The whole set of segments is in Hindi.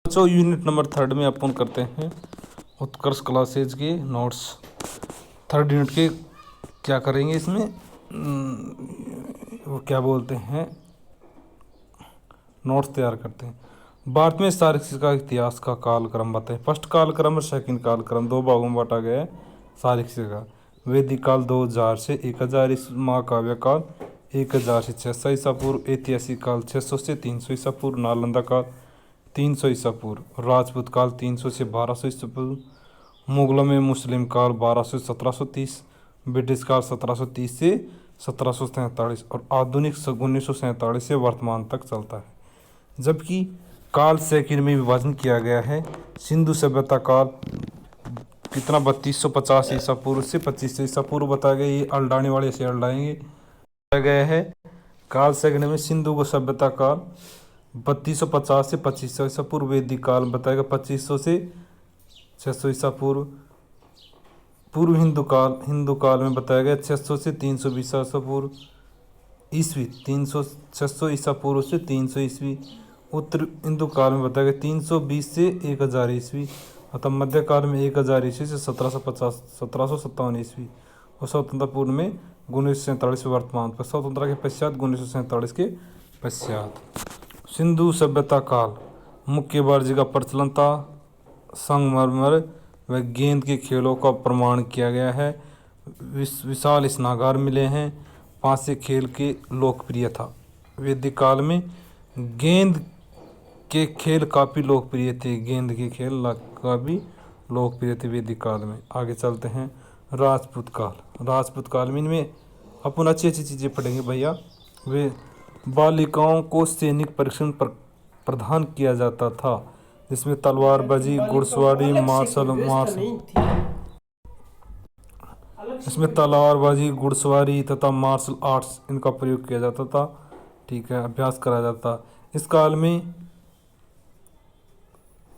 बच्चों यूनिट नंबर 3 में अपन करते हैं उत्कर्ष क्लासेज के नोट्स। 3rd यूनिट के क्या करेंगे इसमें वो क्या बोलते हैं नोट्स तैयार करते हैं। भारत में साहित्य का इतिहास का कालक्रम बताएं। फर्स्ट कालक्रम और सेकंड कालक्रम 2 भागों में बांटा गया है। साहित्य का वैदिक काल 2000 से 1000 महाकाव्य काल 1000 से 600 ईसा पूर्व, ऐतिहासिक काल 600 से 300 ईसा पूर्व, नालंदा काल 300 ईसा पूर्व, राजपूत काल 300 से 1200 ईसा पूर्व, मुगलों में मुस्लिम काल 1200 से 1730, ब्रिटिश काल 1730 से 1747 और आधुनिक 1947 से वर्तमान तक चलता है। जबकि काल सेकंड में विभाजन किया गया है। सिंधु सभ्यता काल कितना 3250 ईसा पूर्व से 2500 ईसा पूर्व बताया गया। ये अल्डाने वाले से अल्डाएंगे बताया गया है। काल सेकंड में सिंधु को सभ्यता काल 3250 से 2500 ईसा पूर्व, वैदिक काल बताएगा 2500 से 600 ईसा पूर्व, पूर्व हिंदू काल में बताया गया 600 से 320 ईसा पूर्व, ईस्वी 600 ईसा पूर्व से 300 ईस्वी, उत्तर हिंदू काल में बताया गया 320 से 1000 ईस्वी, अतः मध्यकाल में 1000 ईस्वी से 1757 ईस्वी और स्वतंत्रता पूर्व में 1947 वर्तमान पर, स्वतंत्रता के पश्चात 1947 के पश्चात। सिंधु सभ्यता काल मुख्य वाणिज्य का प्रचलन था। संगमरमर व गेंद के खेलों का प्रमाण किया गया है। विशाल स्नागार मिले हैं। पांसे खेल के लोकप्रिय था। वैदिक काल में गेंद के खेल काफ़ी लोकप्रिय थे। गेंद के खेल काफ़ी लोकप्रिय थे वैदिक काल में। आगे चलते हैं राजपूत काल। राजपूत काल में इनमें अपन अच्छी अच्छी चीज़ें पढ़ेंगे भैया। वे बालिकाओं को सैनिक प्रशिक्षण प्रदान किया जाता था, जिसमें तलवारबाजी, घुड़सवारी, तथा मार्शल आर्ट्स इनका प्रयोग किया जाता था। ठीक है, अभ्यास कराया जाता। इस काल में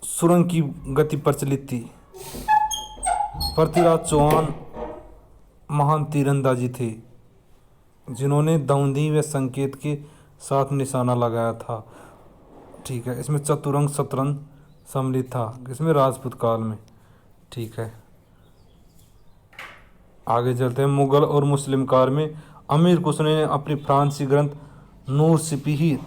सुरंग की गति प्रचलित थी। पृथ्वीराज चौहान महान तीरंदाजी थे, जिन्होंने दौंदी व संकेत के साथ निशाना लगाया था। ठीक है, इसमें चतुरंग शतरंज सम्मिलित था, इसमें राजपूत काल में। ठीक है, आगे चलते हैं मुगल और मुस्लिम काल में। अमीर खुसरो ने अपनी फ्रांसीसी ग्रंथ नूर सिपही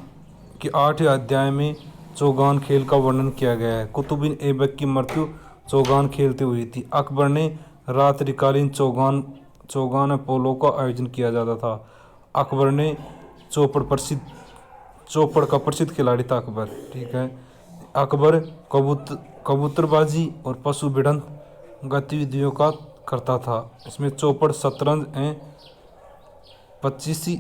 के 8वें अध्याय में चौगान खेल का वर्णन किया गया है। कुतुबुद्दीन ऐबक की मृत्यु चौगान खेलते हुई थी। अकबर ने रात्रिकालीन चौगान पोलो का आयोजन किया जाता था। अकबर ने चौपड़ का प्रसिद्ध खिलाड़ी था अकबर। ठीक है, अकबर कबूतरबाजी और पशु भिड़ंत गतिविधियों का करता था। इसमें चौपड़, शतरंज एवं पचीसी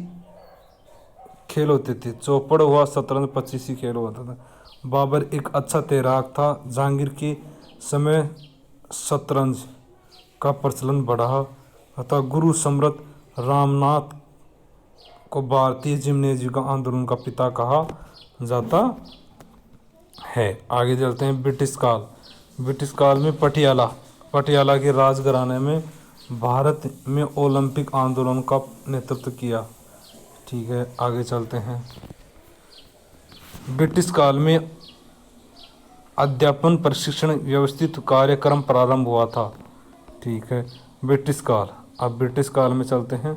खेल होते थे। चौपड़ हुआ, शतरंज, पचीसी खेल होता था। बाबर एक अच्छा तैराक था। जहांगीर के समय शतरंज का प्रचलन बढ़ा अतः गुरु सम्राट रामनाथ को भारतीय जिम्नेजियम का आंदोलन का पिता कहा जाता है। आगे चलते हैं ब्रिटिश काल। ब्रिटिश काल में पटियाला के राजघराने में भारत में ओलंपिक आंदोलन का नेतृत्व किया। ठीक है, आगे चलते हैं। ब्रिटिश काल में अध्यापन प्रशिक्षण व्यवस्थित कार्यक्रम प्रारंभ हुआ था। ठीक है, ब्रिटिश काल। अब ब्रिटिश काल में चलते हैं।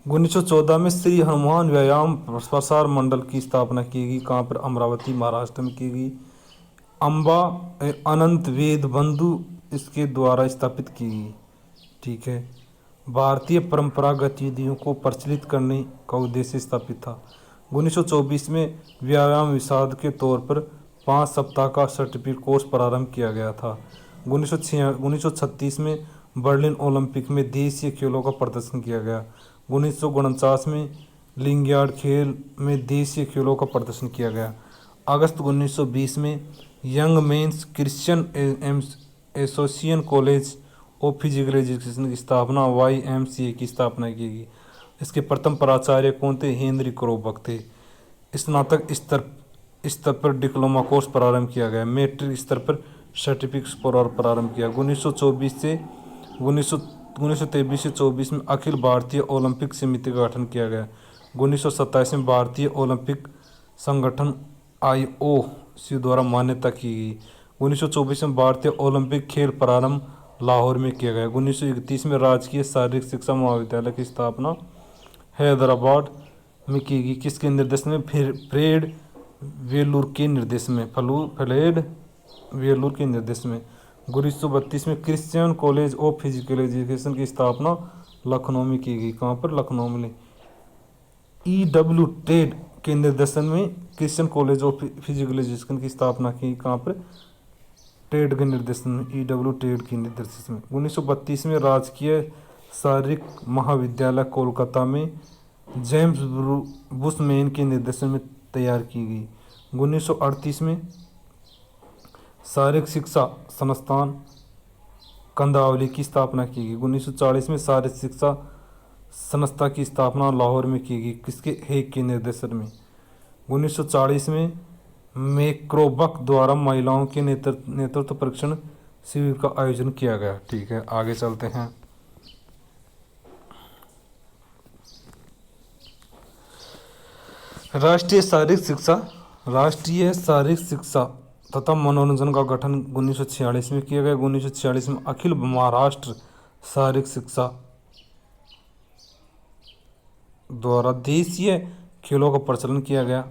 उन्नीस सौ 14 में श्री हनुमान व्यायाम प्रसार मंडल की स्थापना की गई। कहाँ पर? अमरावती, महाराष्ट्र में की गई। अम्बा अनंत वेद बंधु इसके द्वारा स्थापित की गई। ठीक है, भारतीय परंपरागत गतिविधियों को प्रचलित करने का उद्देश्य स्थापित था। 1924 में व्यायाम विशारद के तौर पर 5 सप्ताह का सर्टिफिकेट कोर्स प्रारंभ किया गया था। 1936 में बर्लिन ओलंपिक में देशीय खेलों का प्रदर्शन किया गया। 1949 में लिंगियाड खेल में देशीय खेलों का प्रदर्शन किया गया। अगस्त 1920 में young mains Christian association college of physical education की स्थापना YMCA की स्थापना की गई। इसके प्रथम प्राचार्य कौन थे? हेनरी क्रोबक थे। स्नातक स्तर पर डिप्लोमा कोर्स प्रारंभ किया गया। मैट्रिक स्तर पर सर्टिफिकेट प्रारंभ किया। 1923 से 24 में अखिल भारतीय ओलंपिक समिति का गठन किया गया। 1927 में भारतीय ओलंपिक संगठन IOC द्वारा मान्यता की गई। 1924 में भारतीय ओलंपिक खेल प्रारंभ लाहौर में किया गया। 1931 में राजकीय शारीरिक शिक्षा महाविद्यालय की स्थापना हैदराबाद में की गई। किसके निर्देशन में? फ्रेड वेलुर के निर्देश में, फ्रेड वेलुर के निर्देश में। 1932 में Christian college of physical education की स्थापना लखनऊ में की गई। कहाँ पर? लखनऊ में। EW टेड के निर्देशन में Christian college of physical education की स्थापना की। कहाँ पर? टेड के निर्देशन में, EW टेड के निर्देशन में। 1932 में राजकीय शारीरिक महाविद्यालय कोलकाता में जेम्स बुशमैन के निर्देशन में तैयार की गई। 1938 में शारीरिक शिक्षा संस्थान कंदावली की स्थापना की गई। 1940 में शारीरिक शिक्षा संस्था की स्थापना लाहौर में की गई। किसके? हेग के निर्देशन में। 1940 में मैक्रोबक द्वारा महिलाओं के नेतृत्व परीक्षण शिविर का आयोजन किया गया। ठीक है, आगे चलते हैं। राष्ट्रीय शारीरिक शिक्षा तथा मनोरंजन का गठन 1946 में किया गया। 1946 में अखिल महाराष्ट्र शारीरिक शिक्षा द्वारा देशीय खेलों का प्रचलन किया गया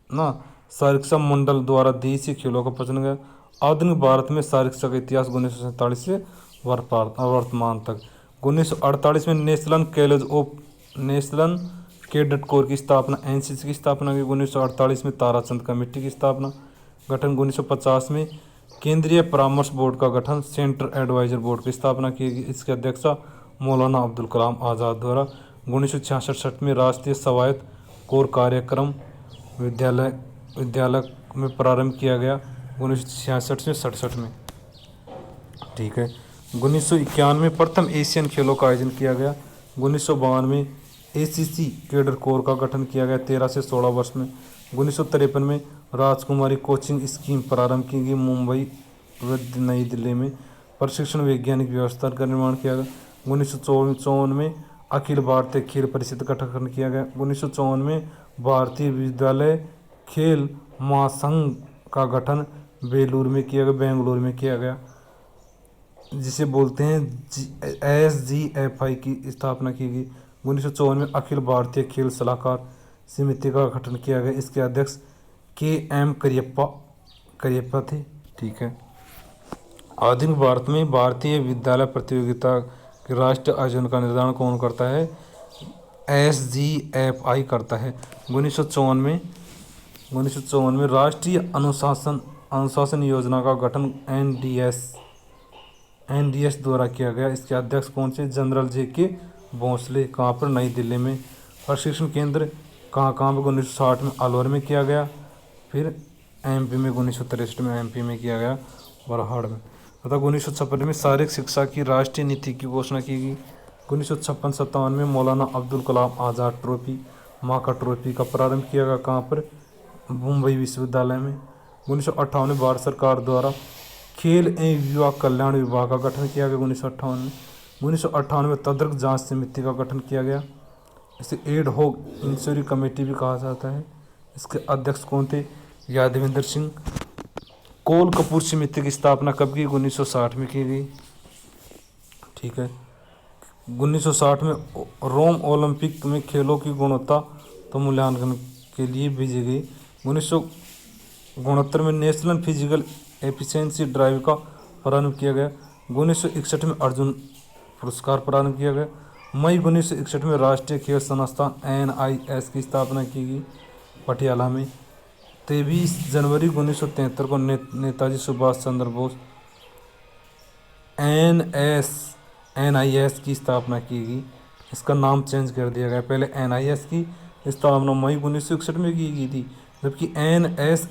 ना। शारीरिक शिक्षा मंडल द्वारा देशीय खेलों का प्रचलन किया। आधुनिक भारत में शारीरिक शिक्षा का इतिहास 1947 से वर्तमान तक। 1948 में नेशनल कैडेट कोर की स्थापना, NCC की स्थापना की। 1948 में ताराचंद कमेटी की स्थापना गठन। 1950 में केंद्रीय परामर्श बोर्ड का गठन, सेंट्रल एडवाइजर बोर्ड की स्थापना की गई। इसके अध्यक्ष मौलाना अब्दुल कलाम आज़ाद द्वारा। 1966 में राष्ट्रीय स्वायत्त कोर कार्यक्रम विद्यालय में प्रारंभ किया गया। 1966 से 67 में। ठीक है। 1991 में प्रथम एशियन खेलों का आयोजन किया गया। 1952 में ACC कैडर कोर का गठन किया गया 13 से 16 वर्ष में। 1953 में राजकुमारी कोचिंग स्कीम प्रारंभ की गई। मुंबई व नई दिल्ली में प्रशिक्षण वैज्ञानिक व्यवस्था का निर्माण किया गया। 1954 में अखिल भारतीय खेल परिषद का गठन किया गया। 1954 में भारतीय विद्यालय खेल महासंघ का गठन बेंगलुरु में किया गया, जिसे बोलते हैं SGFI की स्थापना की गई। 1954 में अखिल भारतीय खेल सलाहकार समिति का गठन किया गया। इसके अध्यक्ष KM करियप्पा थे। ठीक है। आधुनिक भारत में भारतीय विद्यालय प्रतियोगिता के राष्ट्रीय आयोजन का निर्धारण कौन करता है? SGFI करता है। 1954 में राष्ट्रीय अनुशासन योजना का गठन NDS द्वारा किया गया। इसके अध्यक्ष कौन से? General JK Bhosle. कहाँ पर? नई दिल्ली में। प्रशिक्षण केंद्र कहाँ पे? 1960 में अलवर में किया गया। फिर MP में 1963 में MP में किया गया, बरहाड़ में। तथा 1956 में शारीरिक शिक्षा की राष्ट्रीय नीति की घोषणा की गई। 1956-57 में मौलाना अब्दुल कलाम आज़ाद ट्रॉफी, माँ का ट्रॉफी का प्रारंभ किया गया। कहाँ पर? मुंबई विश्वविद्यालय में। 1958 में भारत सरकार द्वारा खेल एवं युवा कल्याण विभाग का गठन किया गया। 1958 में तंत्र जांच समिति का गठन किया गया। इसे एड होक इंक्वायरी कमेटी भी कहा जाता है। इसके अध्यक्ष कौन थे? यादवेंद्र सिंह। कोल कपूर समिति की स्थापना कब की? 1960 में की गई। ठीक है। 1960 में रोम ओलंपिक में खेलों की गुणवत्ता तो मूल्यांकन के लिए भेजी गई। 1969 में नेशनल फिजिकल एफिशिएंसी ड्राइव का प्रारंभ किया गया। 1961 में अर्जुन पुरस्कार प्रारंभ किया गया। मई 1961 में राष्ट्रीय खेल संस्थान NIS की स्थापना की गई पटियाला में। 23 जनवरी 1973 को नेताजी सुभाष चंद्र बोस NIS की स्थापना की गई। इसका नाम चेंज कर दिया गया। पहले NIS की स्थापना मई 1961 में की गई थी, जबकि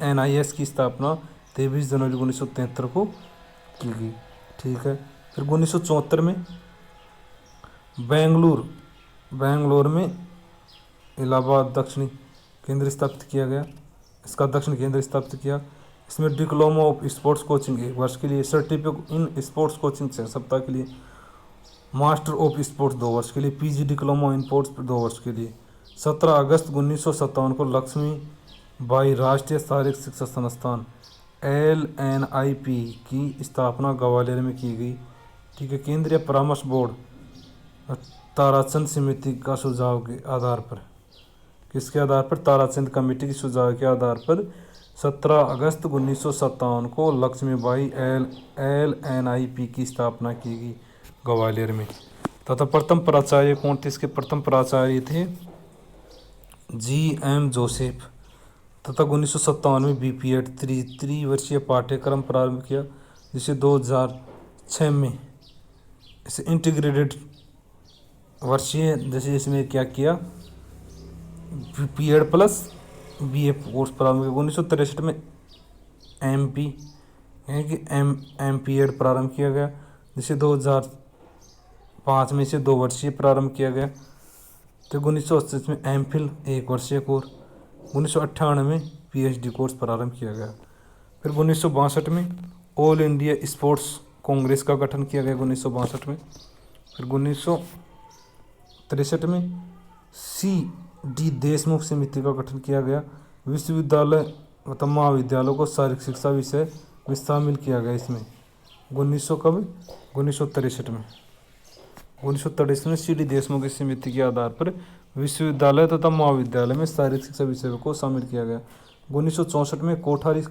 NIS की स्थापना 23 जनवरी 1973 को की गई। ठीक है। फिर 1974 में बेंगलुरु में इलाहाबाद दक्षिणी केंद्र स्थापित किया गया। इसका दक्षिण केंद्र स्थापित किया। इसमें डिप्लोमा ऑफ स्पोर्ट्स कोचिंग 1 वर्ष के लिए, सर्टिफिकेट इन स्पोर्ट्स कोचिंग 6 सप्ताह के लिए, मास्टर ऑफ स्पोर्ट्स 2 वर्ष के लिए, PG डिप्लोमा इन स्पोर्ट्स 2 वर्ष के लिए, 17 अगस्त 1957 को लक्ष्मी बाई राष्ट्रीय शारीरिक शिक्षा संस्थान LNIP की स्थापना ग्वालियर में की गई। ठीक है। केंद्रीय परामर्श बोर्ड ताराचंद समिति का सुझाव के आधार पर, किसके आधार पर? ताराचंद कमेटी के सुझाव के आधार पर 17 अगस्त 1957 को लक्ष्मीबाई LNIP की स्थापना की गई ग्वालियर में। तथा प्रथम प्राचार्य कौन थे? इसके प्रथम प्राचार्य थे GM जोसेफ। तथा 1957 में BPED त्रिवर्षीय पाठ्यक्रम प्रारंभ किया, जिसे 2006 में इसे इंटीग्रेटेड वर्षीय, जैसे इसमें क्या किया, BPED प्लस BA कोर्स प्रारंभ किया। 1963 में MP यानी कि MPED प्रारंभ किया गया, जिसे 2005 में इसे 2 वर्षीय प्रारंभ किया गया। तो 1980 में MPhil 1 वर्षीय कोर्स, 1998 में PhD कोर्स प्रारंभ किया गया। फिर 1962 में ऑल इंडिया स्पोर्ट्स कांग्रेस का गठन किया गया 1962 में। फिर 1963 में CD देशमुख समिति का गठन किया गया। विश्वविद्यालय मतलब महाविद्यालयों को शारीरिक शिक्षा विषय में शामिल किया गया इसमें 1963 में। 1963 में CD देशमुख की समिति के आधार पर विश्वविद्यालय तथा महाविद्यालय में शारीरिक शिक्षा विषय को शामिल किया गया। 1964 में कोठारी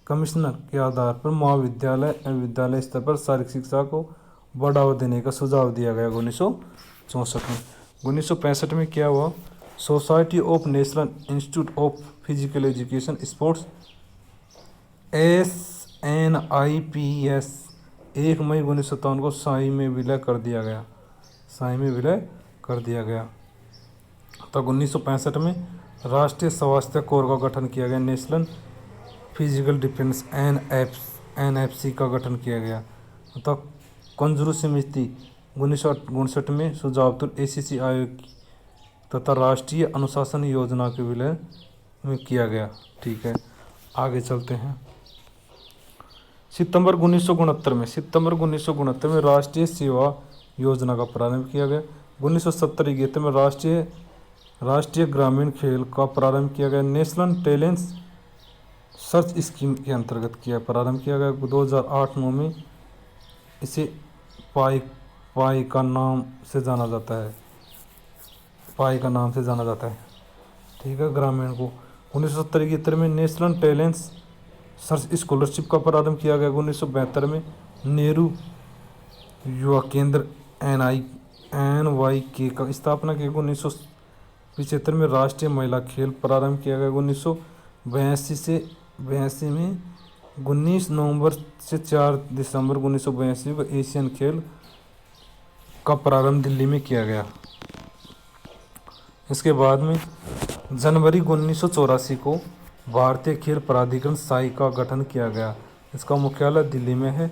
कमिश्नर के आधार पर महाविद्यालय एवं विद्यालय स्तर पर शारीरिक शिक्षा को बढ़ावा देने का सुझाव दिया गया 1964 में। 1965 में क्या हुआ? Society of national institute of physical education sports SNIPS 1 मई 1957 को साई में विलय कर दिया गया। तब 1965 में राष्ट्रीय स्वास्थ्य कोर का गठन किया गया। नेशनल फिजिकल डिफेंस NFC का गठन किया गया। तब कंजरू समिति 1959 में सुझाव ACC आयोग तथा राष्ट्रीय अनुशासन योजना के विलय में किया गया। ठीक है, आगे चलते हैं। सितंबर 1969 में राष्ट्रीय सेवा योजना का प्रारंभ किया गया। 1970 में राष्ट्रीय ग्रामीण खेल का प्रारंभ किया गया। नेशनल टैलेंट सर्च स्कीम के अंतर्गत प्रारंभ किया गया। 2008-9 में इसे पाई का नाम से जाना जाता है। ठीक है, ग्रामीण को। 1970 में नेशनल टैलेंट सर्च स्कॉलरशिप का प्रारंभ किया गया। 1972 में नेहरू युवा केंद्र NYK का स्थापना की। 1975 में राष्ट्रीय महिला खेल प्रारंभ किया गया। 1982 में 19 नवंबर से 4 दिसंबर 1982 को एशियन खेल का प्रारंभ दिल्ली में किया गया। इसके बाद में जनवरी 1984 को भारतीय खेल प्राधिकरण साई का गठन किया गया। इसका मुख्यालय दिल्ली में है।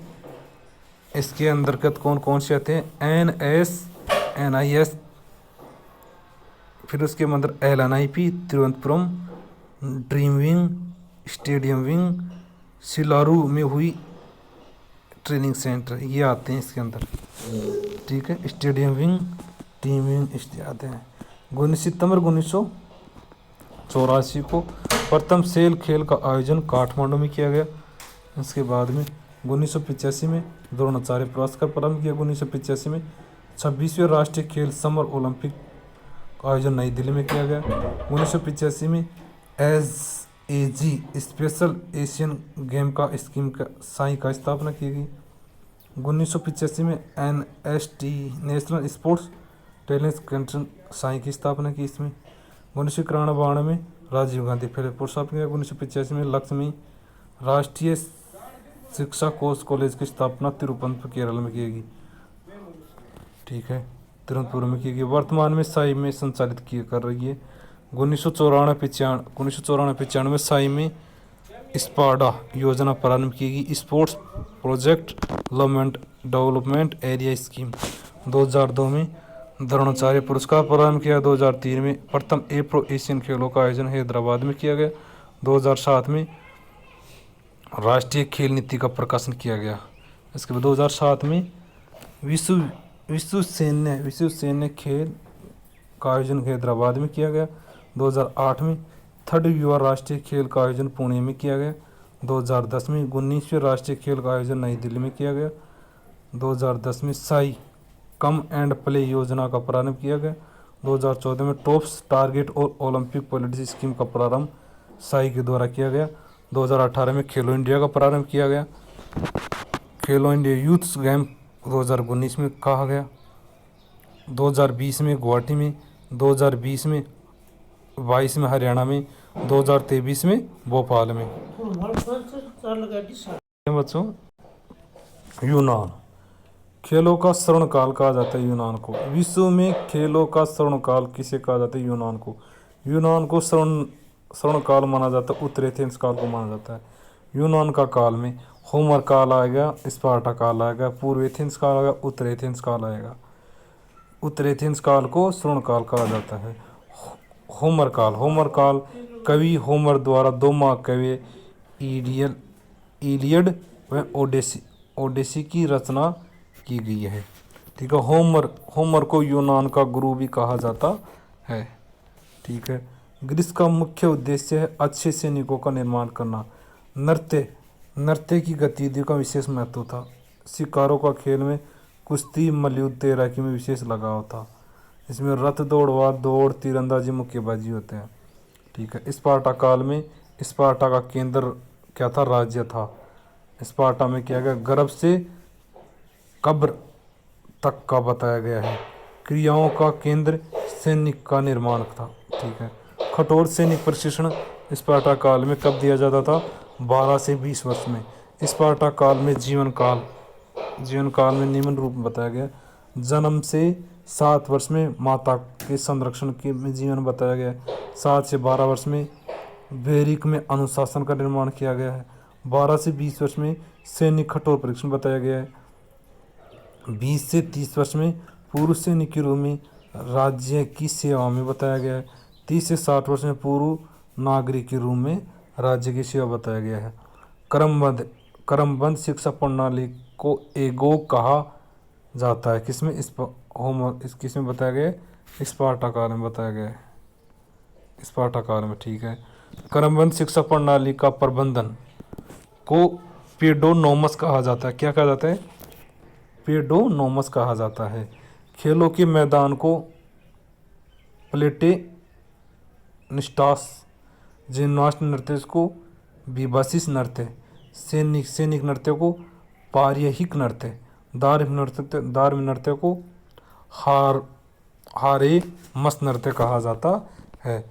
इसके अंतर्गत कौन कौन से आते हैं? NIS, फिर उसके अंदर LNIP Thiruvananthapuram, dream wing, stadium wing, सिलारू में हुई ट्रेनिंग सेंटर, ये आते हैं इसके अंदर। ठीक है, स्टेडियम विंग, टीम विंग आते हैं। 19 सितंबर 1984 को प्रथम सेल खेल का आयोजन काठमांडू में किया गया। इसके बाद में 1985 में द्रोणाचार्य पुरस्कार प्रारंभ किया। 1985 में 26वें राष्ट्रीय खेल समर ओलंपिक का आयोजन नई दिल्ली में किया गया। 1985 में SAG स्पेशल एशियन गेम का स्कीम का साई का स्थापना की गई। 1985 में NST national sports talent centre Sai की स्थापना की इसमें। 1991 में राजीव गांधी फेलोशिप स्थापित किया। 1985 में लक्ष्मी राष्ट्रीय शिक्षा कोर्स कॉलेज की स्थापना तिरुवनंतपुरम केरल में की गई। ठीक है, तिरुवनंतपुरम में की गई। वर्तमान में साई में संचालित कर रही है। 1994-95 में साई में स्पाडा योजना प्रारंभ की गई। Sports project development area scheme. 2002 में द्रोणाचार्य पुरस्कार प्रारंभ किया। 2003 में प्रथम एफ्रो एशियन खेलों का आयोजन हैदराबाद में किया गया। 2007 में राष्ट्रीय खेल नीति का प्रकाशन किया गया। इसके बाद 2007 में विश्व सैन्य खेल का आयोजन हैदराबाद में किया गया। 2008 में थर्ड युवा राष्ट्रीय खेल का आयोजन पुणे में किया गया। 2010 में 19वें राष्ट्रीय खेल का आयोजन नई दिल्ली में किया गया। 2010 में साई कम एंड प्ले योजना का प्रारंभ किया गया। 2014 में टॉप्स टारगेट और ओलंपिक पॉलिसी स्कीम का प्रारंभ साई के द्वारा किया गया। 2018 में खेलो इंडिया का प्रारंभ किया गया। खेलो इंडिया यूथ गेम 2019 में कहा गया। 2020 में गुवाहाटी में, 2020 में 22 में हरियाणा में, 2023 में भोपाल में। बच्चों यूनान, खेलों का स्वर्णकाल कहा जाता है यूनान को। विश्व में खेलों का स्वर्णकाल किसे कहा जाता है? यूनान को। यूनान को स्वर्णकाल माना जाता है, उत्तरी एथेंस काल को माना जाता है। यूनान का काल में होमर काल आएगा, स्पार्टा काल आएगा, पूर्व एथेंस काल आएगा, उत्तर एथेंस काल आएगा। उत्तर एथेंस काल को स्वर्णकाल कहा जाता है। होमर काल कवि होमर द्वारा 2 महाकाव्य इलियड व ओडेसी की रचना की गई है। ठीक है, होमर को यूनान का गुरु भी कहा जाता है। ठीक है, ग्रीस का मुख्य उद्देश्य है अच्छे सैनिकों का निर्माण करना। नृत्य की गतिविधियों का विशेष महत्व था। शिकारों का खेल में कुश्ती, मल्लयुद्ध, तैराकी में विशेष लगाव था। इसमें रथ दौड़, तीरंदाजी, मुक्केबाजी होते हैं। ठीक है, स्पार्टा काल में स्पार्टा का केंद्र क्या था? राज्य था। स्पार्टा में क्या गया? गर्भ से कब्र तक का बताया गया है। क्रियाओं का केंद्र सैनिक का निर्माण था। ठीक है, कठोर सैनिक प्रशिक्षण स्पार्टा काल में कब दिया जाता था? 12 से 20 वर्ष में। स्पार्टा काल में जीवन काल में निम्न रूप में बताया गया। जन्म से 7 वर्ष में माता के संरक्षण के में जीवन बताया गया है। 7 से 12 वर्ष में बैरिक में अनुशासन का निर्माण किया गया है। 12 से 20 वर्ष में सैनिक कठोर परीक्षण बताया गया है। 20 से 30 वर्ष में पुरुष सैनिक के रूप में राज्य की सेवा में बताया गया है। 30 से 60 वर्ष में पूर्व नागरिक के रूप में राज्य की सेवा बताया गया है। क्रमबद्ध शिक्षा प्रणाली को एगोग कहा जाता है। किसमें? किसमें बताया गया है? स्पार्टा काल में बताया गया है। स्पार्टा काल में। ठीक है, क्रमबद्ध शिक्षा प्रणाली का प्रबंधन को पेडोनोमस कहा जाता है। क्या कहा जाता है? पेडोनोमस कहा जाता है। खेलों के मैदान को प्लेटे निस्टास, जिम्नास्ट नृत्य को विभासिस नृत्य, सैनिक नृत्य को पार्यहिक नृत्य, धार्मिक नृत्य को हारे मस नृत्य कहा जाता है।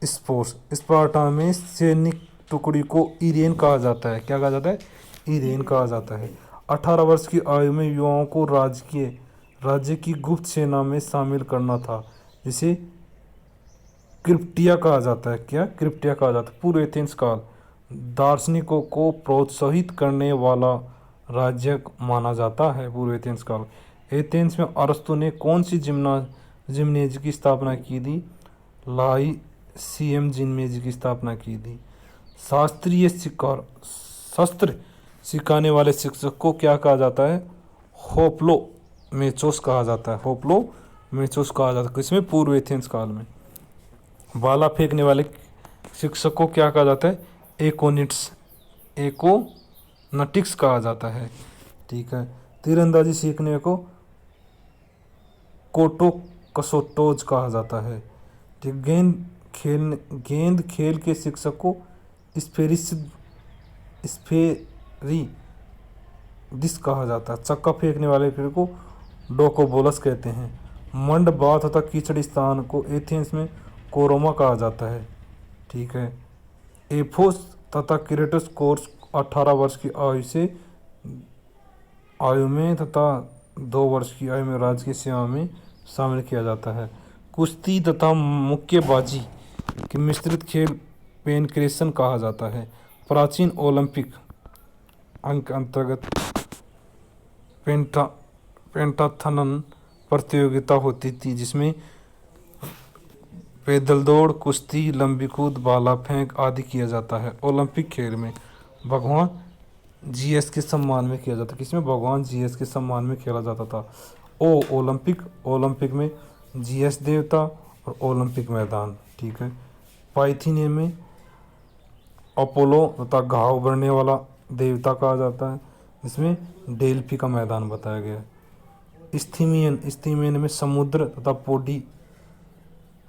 स्पोर्ट्स, स्पार्टा में सैनिक टुकड़ी को इरेन कहा जाता है। क्या कहा जाता है? इरेन कहा जाता है। 18 वर्ष की आयु में युवाओं को राज्य की गुप्त सेना में शामिल करना था, जिसे क्रिप्टिया कहा जाता है। क्या? क्रिप्टिया कहा जाता है। पूर्व एथेंस काल दार्शनिकों को प्रोत्साहित करने वाला राज्य माना जाता है। पूर्व एथेंस काल एथेंस में अरस्तु ने कौन सी जिम्नेज की स्थापना की थी? लाइसियम जिम्नेज की स्थापना की थी। शस्त्र सिखाने वाले शिक्षक को क्या कहा जाता है? होप्लो मेचोस कहा जाता है। होप्लो मेचोस कहा जाता है। किसमें? पूर्व एथेंस काल में। भाला फेंकने वाले शिक्षक को क्या कहा जाता है? एकोनटिक्स कहा जाता है। ठीक है, तीरंदाजी सीखने को कोटोकसोटोज कहा जाता है। ठीक, गेंद खेल के शिक्षक को स्फेरिदिस कहा जाता है। चक्का फेंकने वाले फिर को डोकोबोलस कहते हैं। मंड, बाथ तथा कीचड़ स्थान को एथेंस में कोरोमा कहा जाता है। ठीक है, एफोस तथा क्रेटस कोर्स 18 वर्ष की आयु में तथा 2 वर्ष की आयु में राज्य की सेवा में शामिल किया जाता है। कुश्ती तथा मुक्केबाजी के मिश्रित खेल पेनक्रेशन कहा जाता है। प्राचीन ओलंपिक अंक अंतर्गत पेंटाथलन प्रतियोगिता होती थी, जिसमें पैदल दौड़, कुश्ती, लंबी कूद, भाला फेंक आदि किया जाता है। ओलंपिक खेल में भगवान जीएस के सम्मान में किया जाता है। किसमें? भगवान जीएस के सम्मान में खेला जाता था। ओलंपिक में जीएस देवता और ओलंपिक मैदान। ठीक है। पाइथीनियन में अपोलो तथा घाव भरने वाला देवता कहा जाता है, जिसमें डेल्फी का मैदान बताया गया है। स्थिमियन में समुद्र तथा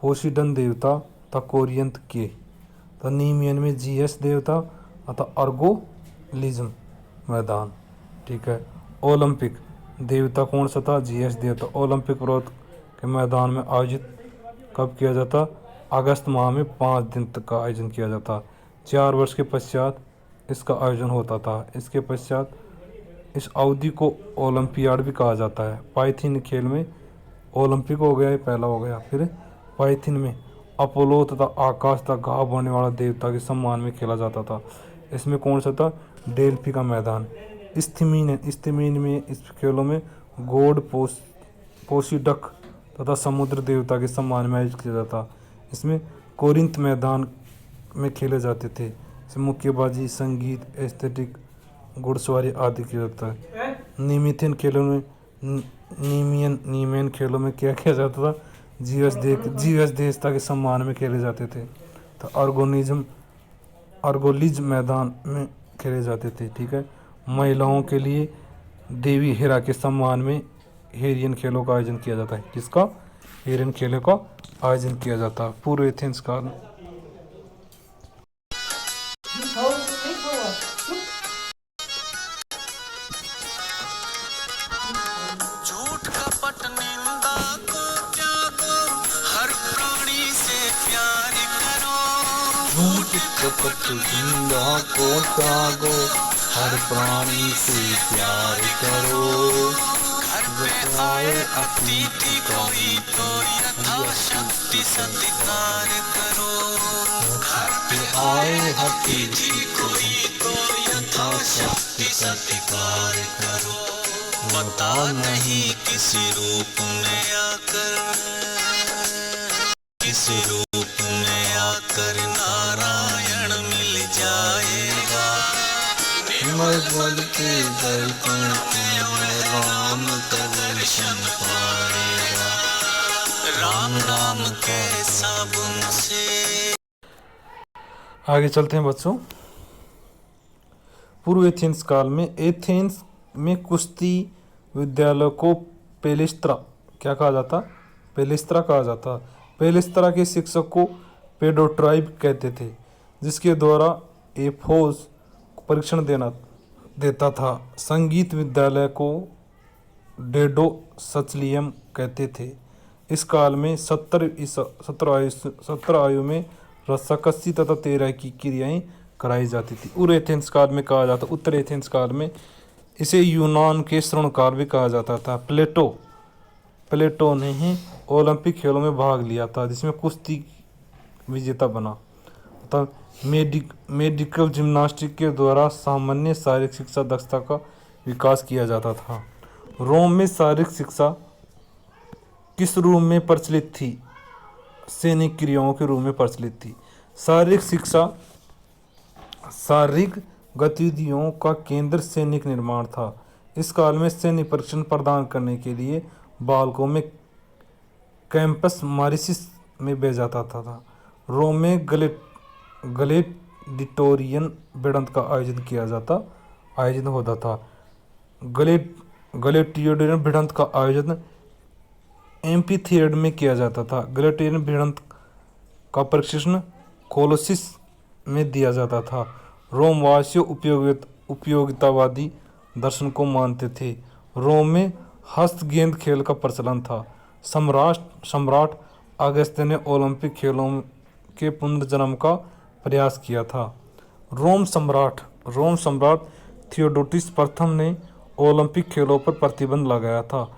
पोसिडन देवता तथा कोरियंत के। तथा नीमियन में जीएस देवता तथा अर्गोलिज्म मैदान। ठीक है। ओलंपिक देवता कौन सा था? जीएस देवता। ओलंपिक पर्वत के मैदान में आयोजित कब किया जाता? अगस्त माह में 5 दिन तक का आयोजन किया जाता। 4 वर्ष के पश्चात इसका आयोजन होता था। इसके पश्चात इस अवधि को ओलंपियाड भी कहा जाता है। पाइथीन खेल में ओलंपिक हो गया, ये पहला हो गया। फिर पाइथीन में अपोलो तथा आकाश तथा घाव भरने वाला देवता के सम्मान में खेला जाता था। इसमें कौन सा था? डेल्फी का मैदान। स्थिमीन में इस खेलों में गॉड पोसिडक तथा समुद्र देवता के सम्मान में आयोजित किया जाता। इसमें कोरिंथ मैदान में खेले जाते थे। इसमें मुक्केबाजी, संगीत, एस्थेटिक, घुड़सवारी आदि किया जाता है। नीमियन खेलों में नीमियन खेलों में क्या किया जाता था? जीएस देवता के सम्मान में खेले जाते थे। तो अर्गोलिज मैदान में खेले जाते थे। ठीक है। महिलाओं के लिए देवी हेरा के सम्मान में हेरियन खेलों का आयोजन किया जाता है। किसका? हेरियन खेलों का आयोजन किया जाता है। पूर्व एथेंस काल झूठ कपट निंदा को त्यागो, हर प्राणी से प्यार करो। झूठ कपट निंदा को त्यागो, हर प्राणी से प्यार करो। घर पे आए अतिथि कोई तो यथाशक्ति सत्कार करो। घर पे आए अतिथि कोई तो यथाशक्ति सत्कार करो। पता नहीं किस रूप में आकर, किस रूप में आकर नारायण मिल जाएगा। निर्मल के दर्पण में राम का दर्शन पाएगा। राम राम के साबुन से। आगे चलते हैं बच्चों। पूर्व एथेंस काल में एथेंस में कुश्ती विद्यालय को पेलिस्त्रा क्या कहा जाता? पेलिस्त्रा कहा जाता। पेलिस्त्रा के शिक्षक को पेडोट्राइब कहते थे, जिसके द्वारा एफोस परीक्षण देता था। संगीत विद्यालय को डेडो सचलियम कहते थे। इस काल में 17 आयु में रस्साकसी तथा 13 की क्रियाएं कराई जाती थी। उत्तर एथेंस काल में कहा जाता। उत्तर एथेंस काल में इसे यूनान के स्वर्ण काल भी कहा जाता था। प्लेटो ने ही ओलंपिक खेलों में भाग लिया था, जिसमें कुश्ती विजेता बना। तब मेडिकल जिम्नास्टिक के द्वारा सामान्य शारीरिक शिक्षा दक्षता का विकास किया जाता था। रोम में शारीरिक शिक्षा किस रूप में प्रचलित थी? सैनिक क्रियाओं के रूप में प्रचलित थी। शारीरिक शिक्षा शारीरिक गतिविधियों का केंद्र सैनिक निर्माण था। इस काल में सैन्य प्रशिक्षण प्रदान करने के लिए बालकों में कैंपस मारिसिस में भेजा जाता था। रोम में ग्लेडिटोरियन भिड़ंत का आयोजन होता था। ग्लेडिटोरियन भिड़ंत का आयोजन एम्फीथिएटर में किया जाता था। ग्लेडिटोरियन भिड़ंत का प्रशिक्षण कोलोसिस में दिया जाता था। रोमवासी उपयोगितावादी दर्शन को मानते थे। रोम में हस्त गेंद खेल का प्रचलन था। सम्राट अगस्त्य ने ओलंपिक खेलों के पुनर्जन्म का प्रयास किया था। रोम सम्राट थियोडोटस प्रथम ने ओलंपिक खेलों पर प्रतिबंध लगाया था।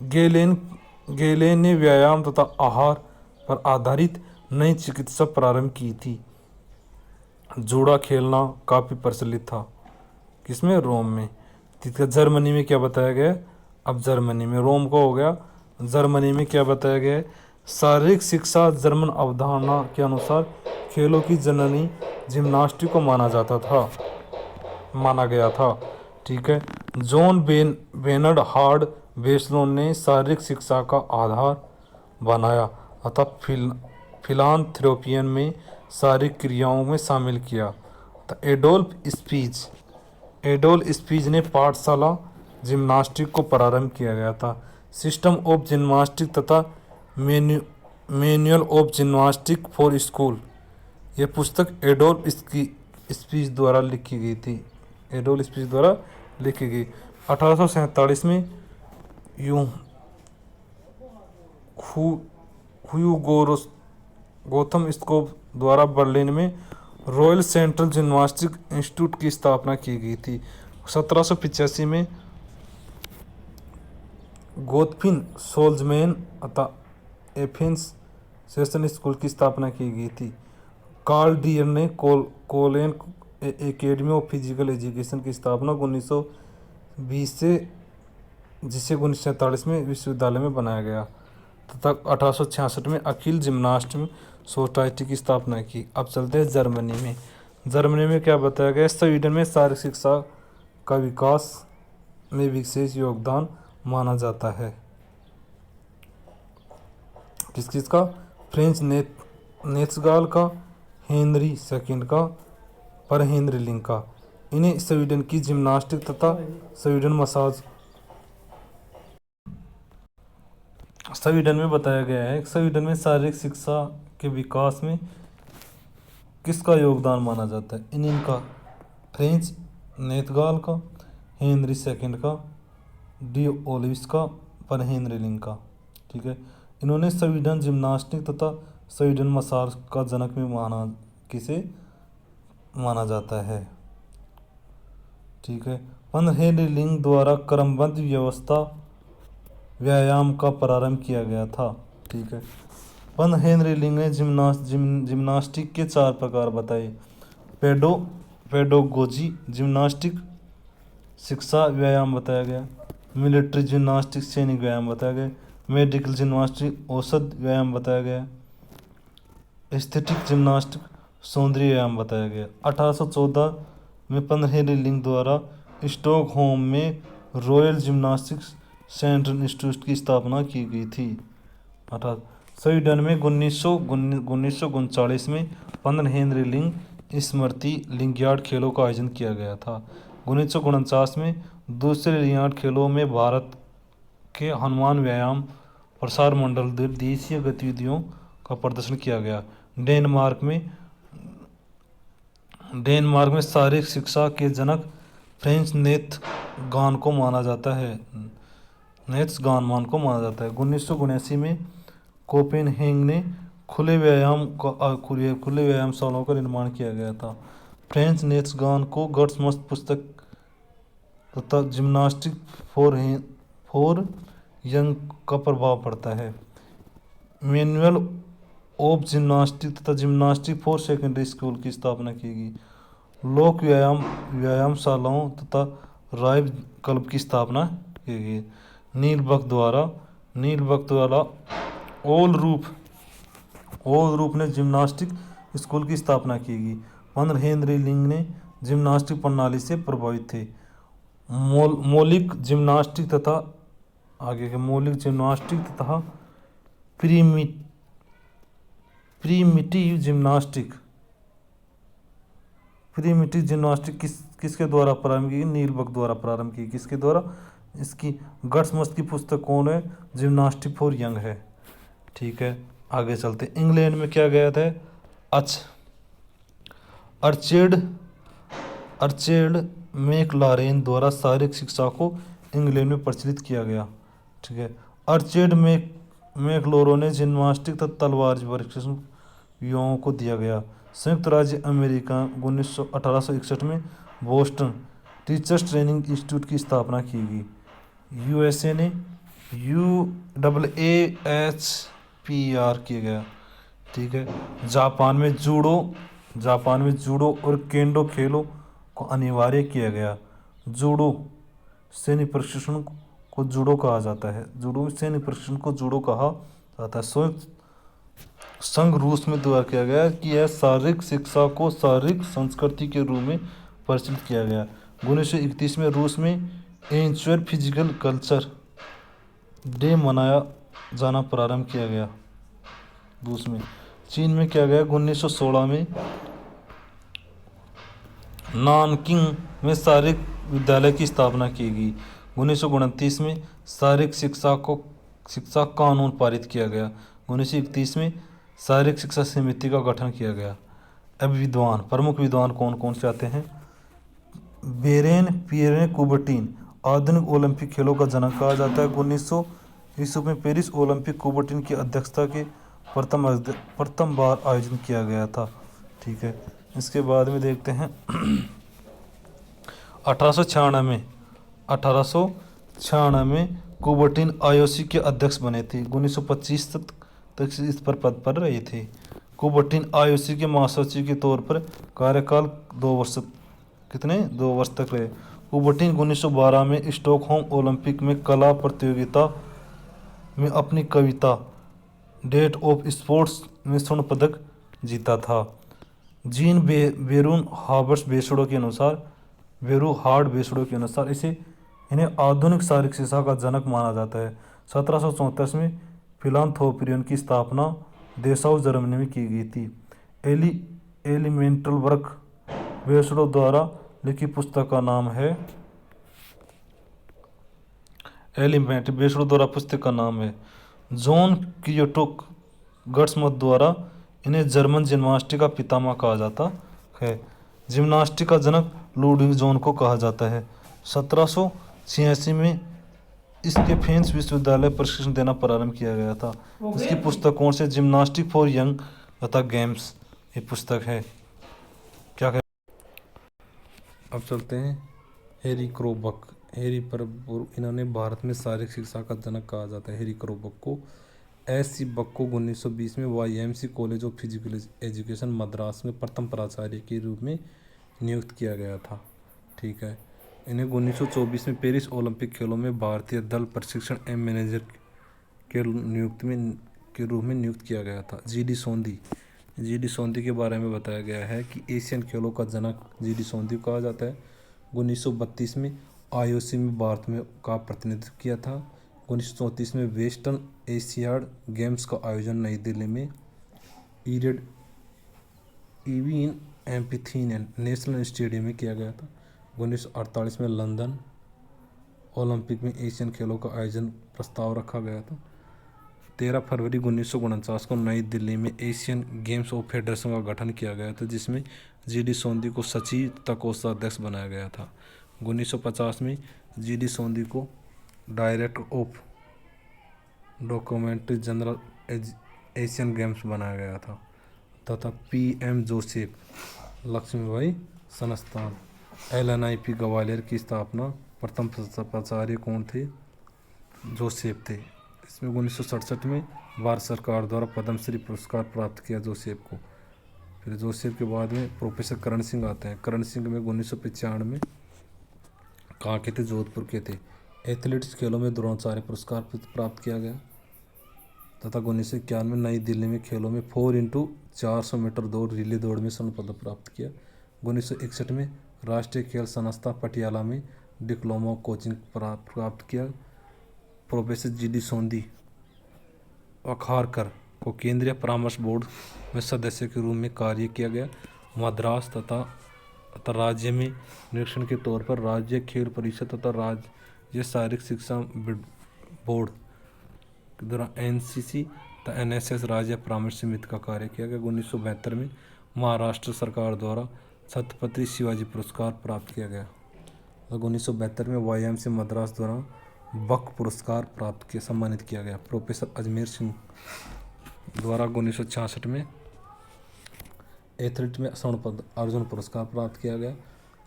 गेलेन ने व्यायाम तथा आहार पर आधारित नई चिकित्सा प्रारंभ की थी। जूड़ा खेलना काफ़ी प्रचलित था। किसमें? रोम में। जर्मनी में क्या बताया गया? अब जर्मनी में रोम को हो गया। जर्मनी में क्या बताया गया है? शारीरिक शिक्षा जर्मन अवधारणा के अनुसार खेलों की जननी जिम्नास्टिक को माना गया था। ठीक है। जॉन बेनर्ड हार्ड वेस्लोन ने शारीरिक शिक्षा का आधार बनाया अतः फिलान्थ्रोपियन में शारीरिक क्रियाओं में शामिल किया। तो एडोल्फ स्पीज ने पाठशाला जिम्नास्टिक को प्रारंभ किया गया था। सिस्टम ऑफ जिम्नास्टिक तथा manual of gymnastic for school, यह पुस्तक एडोल्फ स्पीज द्वारा लिखी गई थी। एडोल्फ स्पीज द्वारा लिखी गई। 1847 में गौतम स्कोप द्वारा बर्लिन में रॉयल सेंट्रल जिम्नास्टिक इंस्टीट्यूट की स्थापना की गई थी। 1785 में गोतफिन सोल्जमैन अतः एथेंस सेशन स्कूल की स्थापना की गई थी। कार्ल डियर ने कोलेन एकेडमी ऑफ फिजिकल एजुकेशन की स्थापना 1920 से, जिसे 1947 में विश्वविद्यालय में बनाया गया तथा 1866 में अखिल जिम्नास्टिक सोसाइटी की स्थापना की। अब चलते हैं जर्मनी में। जर्मनी में क्या बताया गया? स्वीडन में शारीरिक शिक्षा का विकास में विशेष योगदान माना जाता है। किस किस का? फ्रेंच नेत्सगाल का, हेनरी सेकंड का, पर हेनरी लिंग का। इन्हें स्वीडन की जिम्नास्टिक तथा स्वीडन में बताया गया है। स्वीडन में शारीरिक शिक्षा के विकास में किसका योगदान माना जाता है? इनका फ्रेंच नेतगाल का, हेनरी सेकंड का, डी ओलिव्स का, पर हेनरी लिंग का। ठीक है, इन्होंने स्वीडन जिम्नास्टिक तथा स्वीडन मसाज का जनक में किसे माना जाता है? ठीक है, पर हेनरी लिंग द्वारा क्रमबद्ध व्यवस्था व्यायाम का प्रारंभ किया गया था। ठीक है, पर हेनरी लिंग ने जिम्नास्टिक के 4 प्रकार बताए। पेडोगोजी जिम्नास्टिक शिक्षा व्यायाम बताया गया। मिलिट्री जिम्नास्टिक सैनिक व्यायाम बताया गया। मेडिकल जिम्नास्टिक औषध व्यायाम बताया गया। एस्थेटिक जिम्नास्टिक सौंदर्य व्यायाम बताया गया। 1814 में पर हेनरी लिंग द्वारा स्टॉकहोम में रॉयल जिम्नास्टिक सेंट्रल इंस्टीट्यूट की स्थापना की गई थी। स्वीडन में 1939 में पर हेनरी लिंग स्मृति लिंकयार्ड खेलों का आयोजन किया गया था। 1949 में दूसरे लिंकयार्ड खेलों में भारत के हनुमान व्यायाम प्रसार मंडल देशीय गतिविधियों का प्रदर्शन किया गया। डेनमार्क में शारीरिक शिक्षा के जनक फ्रेंच नेत्सगान को माना जाता है। 1979 में कोपेनहेगन में खुले व्यायामशालाओं का निर्माण किया गया था। फ्रेंच नेत्सगान को गट्समस्त पुस्तक तथा जिम्नास्टिक फॉर यंग का प्रभाव पड़ता है। मैनुअल ऑफ जिम्नास्टिक तथा जिम्नास्टिक फॉर सेकेंडरी स्कूल की स्थापना की गई। लोक व्यायामशालाओं तथा राइव क्लब की स्थापना की गई। नील बक द्वारा ओल रूप ने जिम्नास्टिक स्कूल की स्थापना की गई। पर हेनरी लिंग ने जिम्नास्टिक प्रणाली से प्रभावित थे। मौलिक जिम्नास्टिक तथा प्रीमिटिव जिम्नास्टिक किसके द्वारा प्रारंभ की? नील बक द्वारा प्रारंभ की। किसके द्वारा? इसकी गट्समस्त की पुस्तक कौन है? जिम्नास्टिक फॉर यंग है। ठीक है, आगे चलते। इंग्लैंड में क्या गया था? अर्चेड मैकलारेन द्वारा शारीरिक शिक्षा को इंग्लैंड में प्रचलित किया गया। ठीक है, अर्चेड मैकलोरो ने जिम्नास्टिक तथा तलवार प्रशिक्षण युवाओं को दिया गया। संयुक्त राज्य अमेरिका 1861 में बोस्टन टीचर्स ट्रेनिंग इंस्टीट्यूट की स्थापना की गई। यूएसए ने UAAHPR किया गया। ठीक है, जापान में जूडो और केंडो खेलों को अनिवार्य किया गया। जूडो सैन्य प्रशिक्षण को जूडो कहा जाता है। संयुक्त संघ रूस में द्वारा किया गया कि यह शारीरिक शिक्षा को शारीरिक संस्कृति के रूप में प्रचलित किया गया। 1931 में रूस में एंचुअर फिजिकल कल्चर डे मनाया जाना प्रारंभ किया गया। रूस में। चीन में किया गया 1916 में नानकिंग में शारीरिक विद्यालय की स्थापना की गई। 1929 में शारीरिक शिक्षा कानून पारित किया गया। 1931 में शारीरिक शिक्षा समिति का गठन किया गया। अब विद्वान, प्रमुख विद्वान कौन कौन से आते हैं? बेरेन पियरे कुबर्टिन, आधुनिक ओलंपिक खेलों का जनक कहा जाता है। 1900 ईस्वी में पेरिस ओलंपिक कुबर्टिन की अध्यक्षता के प्रथम बार आयोजन किया गया था। ठीक है, इसके बाद में देखते हैं 1896 में कुबर्टिन आईओसी के अध्यक्ष बने थे। 1925 तक इस पद पर रहे थे। कुबर्टिन आईओसी के महासचिव के तौर पर कार्यकाल 2 वर्ष तक रहे। कुबर्टिन 1912 में स्टॉकहोम ओलंपिक में कला प्रतियोगिता में अपनी कविता डेट ऑफ स्पोर्ट्स में स्वर्ण पदक जीता था। जीन बेरून हार्ड बेसड़ों के अनुसार इन्हें आधुनिक शारीरिक शिक्षा का जनक माना जाता है। 1734 में फिलांथ्रोपियन की स्थापना देसाउ जर्मनी में की गई थी। एलिमेंटल वर्क बेसड़ों द्वारा लिखित पुस्तक का नाम है जॉन क्विंटो गट्समथ द्वारा इन्हें जर्मन जिम्नास्टिक का पितामह कहा जाता है। जिम्नास्टिक का जनक लुडविग जोन को कहा जाता है। 1786 में इसके फेंस विश्वविद्यालय प्रशिक्षण देना प्रारंभ किया गया था। इसकी पुस्तक कौन से? जिम्नास्टिक फॉर यंग तथा गेम्स, ये पुस्तक है। क्या कह अब चलते हैं हैरी क्रोबक। इन्होंने भारत में शारीरिक शिक्षा का जनक कहा जाता है। हैरी क्रोबक को एस.सी. बक को 1920 में YMC college of physical education Madras में प्रथम प्राचार्य के रूप में नियुक्त किया गया था। ठीक है, इन्हें 1924 में पेरिस ओलंपिक खेलों में भारतीय दल प्रशिक्षण एवं मैनेजर के रूप में नियुक्त किया गया था। जी.डी. सोंधी के बारे में बताया गया है कि एशियन खेलों का जनक जी.डी. सोंधी कहा जाता है। 1932 में आईओसी में भारत में का प्रतिनिधित्व किया था। 1934 में वेस्टर्न एशियाड गेम्स का आयोजन नई दिल्ली में इविन एम्फीथियन नेशनल स्टेडियम में किया गया था। 1948 में लंदन ओलंपिक में एशियन खेलों का आयोजन प्रस्ताव रखा गया था। 13 फरवरी 1949 को नई दिल्ली में एशियन गेम्स ऑफ फेडरेशन का गठन किया गया था, जिसमें जी.डी. सोंधी को सचिव तथा कोषाध्यक्ष बनाया गया था। 1950 में जी.डी. सोंधी को director of documentary general Asian games बनाया गया था तथा पी.एम. जोसेफ लक्ष्मीबाई संस्थान LNIP ग्वालियर की स्थापना प्रथम प्राचार्य कौन थे? जोसेफ थे। इसमें 1967 में भारत सरकार द्वारा पद्मश्री पुरस्कार प्राप्त किया जोसेफ को। फिर जोसेफ के बाद में प्रोफेसर करण सिंह आते हैं। करण सिंह में 1995 में कहाँ के थे? जोधपुर के थे। एथलेटिक्स खेलों में द्रोणाचार्य पुरस्कार प्राप्त किया गया तथा 1991 में नई दिल्ली में खेलों में 4x400 मीटर दौड़ रिले दौड़ में स्वर्ण पदक प्राप्त किया। 1961 में राष्ट्रीय खेल संस्था पटियाला में डिप्लोमा कोचिंग प्राप्त किया। Professor GD. सोंधी अखारकर को केंद्रीय परामर्श बोर्ड में सदस्य के रूप में कार्य किया गया। मद्रास तथा राज्य में निरीक्षण के तौर पर राज्य खेल परिषद तथा राज्य शारीरिक शिक्षा बोर्ड के द्वारा NCC तथा NSS राज्य परामर्श समिति का कार्य किया गया। 1972 में महाराष्ट्र सरकार द्वारा छत्रपति शिवाजी पुरस्कार प्राप्त किया गया। 1972 में YMCA मद्रास द्वारा बक पुरस्कार सम्मानित किया गया। प्रोफेसर अजमेर सिंह द्वारा 1966 में एथलीट में स्वर्ण पदक अर्जुन पुरस्कार प्राप्त किया गया।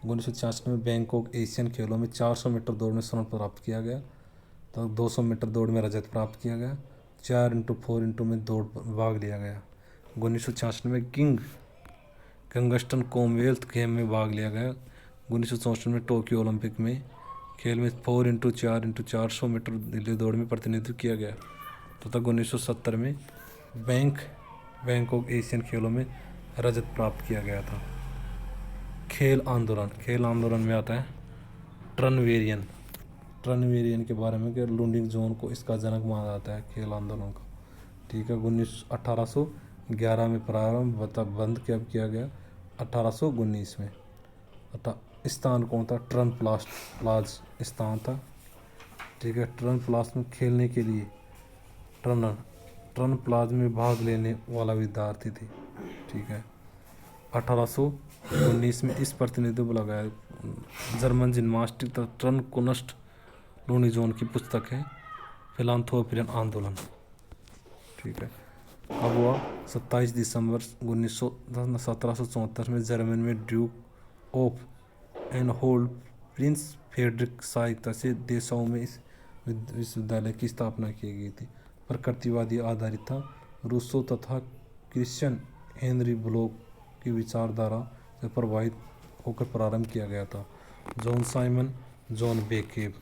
1966 में बैंकॉक एशियन खेलों में 400 मीटर दौड़ में स्वर्ण प्राप्त किया गया। तो 200 मीटर दौड़ में रजत प्राप्त किया गया। 4x4x में दौड़ भाग लिया गया। 1966 में किंगस्टन कॉमनवेल्थ गेम में भाग लिया गया। 1964 में टोक्यो ओलंपिक में खेल में 4x4x400 मीटर रिले दौड़ में प्रतिनिधित्व किया गया तथा 1970 में बैंकॉक एशियन खेलों में रजत प्राप्त किया गया था। खेल आंदोलन में आता है ट्रनवेरियन के बारे में कि लुडिंग जोन को इसका जनक माना जाता है खेल आंदोलन का। ठीक है, 1811 में प्रारंभ बंद कब किया गया? 1819 में। स्थान कौन था? ट्रन प्लाज स्थान था। ठीक है, ट्रन प्लाज में खेलने के लिए ट्रन प्लाज में भाग लेने वाला विद्यार्थी थे। ठीक है, 1819 में इस प्रतिनिधित्व लगाया जर्मन जिम्नास्टिक तथा ट्रन कुनस्ट लुडिंग की पुस्तक है फिलांथ्रोपियन आंदोलन। ठीक है, अब हुआ 27 दिसंबर 1774 में जर्मनी में ड्यूक ऑफ एनहोल्ड प्रिंस फ्रेडरिक सहायता से देशों में इस विश्वविद्यालय की स्थापना की गई थी। प्रकृतिवादी आधारित था। रूसो तथा क्रिश्चियन हेनरी ब्लॉक की विचारधारा से प्रभावित होकर प्रारंभ किया गया था। जॉन साइमन, जॉन बेकेब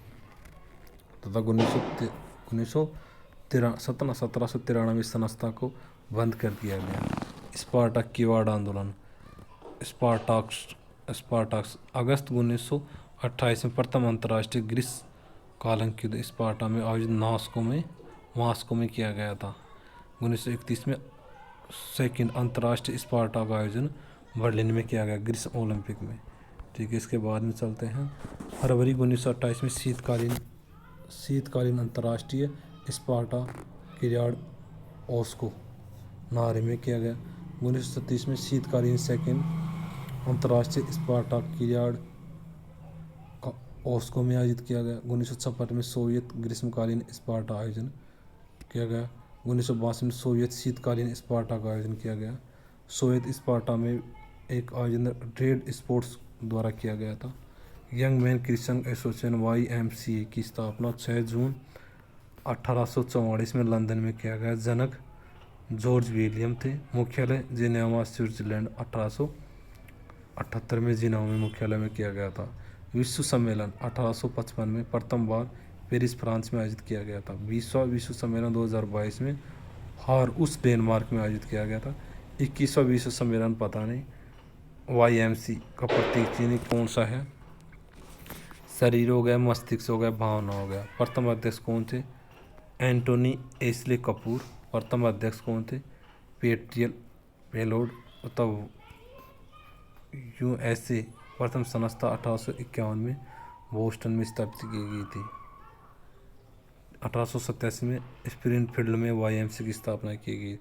तथा 1793 संस्था को बंद कर दिया गया। स्पार्टक किवाड़ आंदोलन। स्पार्टक्स अगस्त 1928 में प्रथम अंतर्राष्ट्रीय ग्रीष्मकालीन युद्ध स्पार्टा में आयोजित मॉस्को में किया गया था। 1931 में सेकंड अंतर्राष्ट्रीय स्पार्टा का आयोजन बर्लिन में किया गया ग्रीष्म ओलंपिक में। ठीक है, इसके बाद में चलते हैं फरवरी 1928 में शीतकालीन अंतर्राष्ट्रीय स्पार्टा किवाड़ ओस्को नारे में किया गया। 1937 में शीतकालीन सेकंड अंतर्राष्ट्रीय स्पार्टा किवाड़ ओस्को में आयोजित किया गया। 1956 में सोवियत ग्रीष्मकालीन स्पार्टा आयोजन किया गया। 1962 में सोवियत शीतकालीन स्पार्टा का आयोजन किया गया। सोवियत स्पार्टा में एक आयोजन रेड स्पोर्ट्स द्वारा किया गया था। Young man Christian association YMCA की स्थापना 6 जून 1844 में लंदन में किया गया। जनक जॉर्ज विलियम थे। मुख्यालय जिनेवा स्विट्जरलैंड 1878 में जिनेवा में मुख्यालय में किया गया था। विश्व सम्मेलन 1855 में प्रथम बार पेरिस फ्रांस में आयोजित किया गया था। 20वां विश्व सम्मेलन 2022 में हारहुस डेनमार्क में आयोजित किया गया था। 21वां विश्व सम्मेलन पता नहीं। YMC का प्रतीक चिन्ह कौन सा है? शरीर हो गया, मस्तिष्क हो गया, भावना हो गया। प्रथम अध्यक्ष कौन थे? एंटोनी एस्ले कपूर। प्रथम अध्यक्ष कौन थे? पेट्रियल पेलोड। तब USA प्रथम संस्था 1851 में बोस्टन में स्थापित की गई थी। 1887 में स्प्रिंगफील्ड में YMC की स्थापना की गई।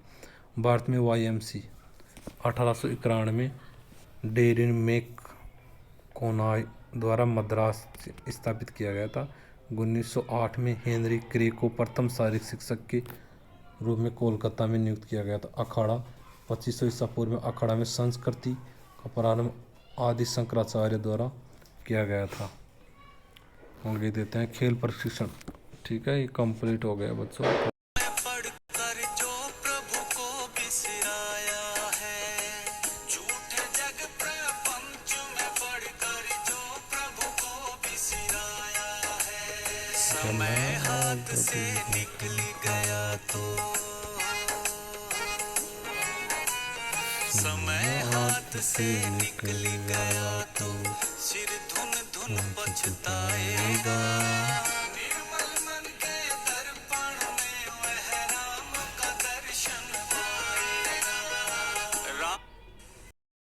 भारत में YMC 1891 में डेरिन मैककोनाय द्वारा मद्रास स्थापित किया गया था। 1908 में हेनरी क्रे को प्रथम शारीरिक शिक्षक के रूप में कोलकाता में नियुक्त किया गया था। अखाड़ा 2500 ईसा पूर्व में अखाड़ा में संस्कृति का प्रारंभ आदि शंकराचार्य द्वारा किया गया था। आगे देते हैं खेल प्रशिक्षण। ठीक है, ये कंप्लीट हो गया बच्चों। पढ़कर जो प्रभु को बिसराया है, झूठे जग प्रपंच में पढ़कर जो प्रभु को बिसराया है। समय हाथ से निकल गया तो समय हाथ से निकल गया तो सिर धुन धुन पछताएगा।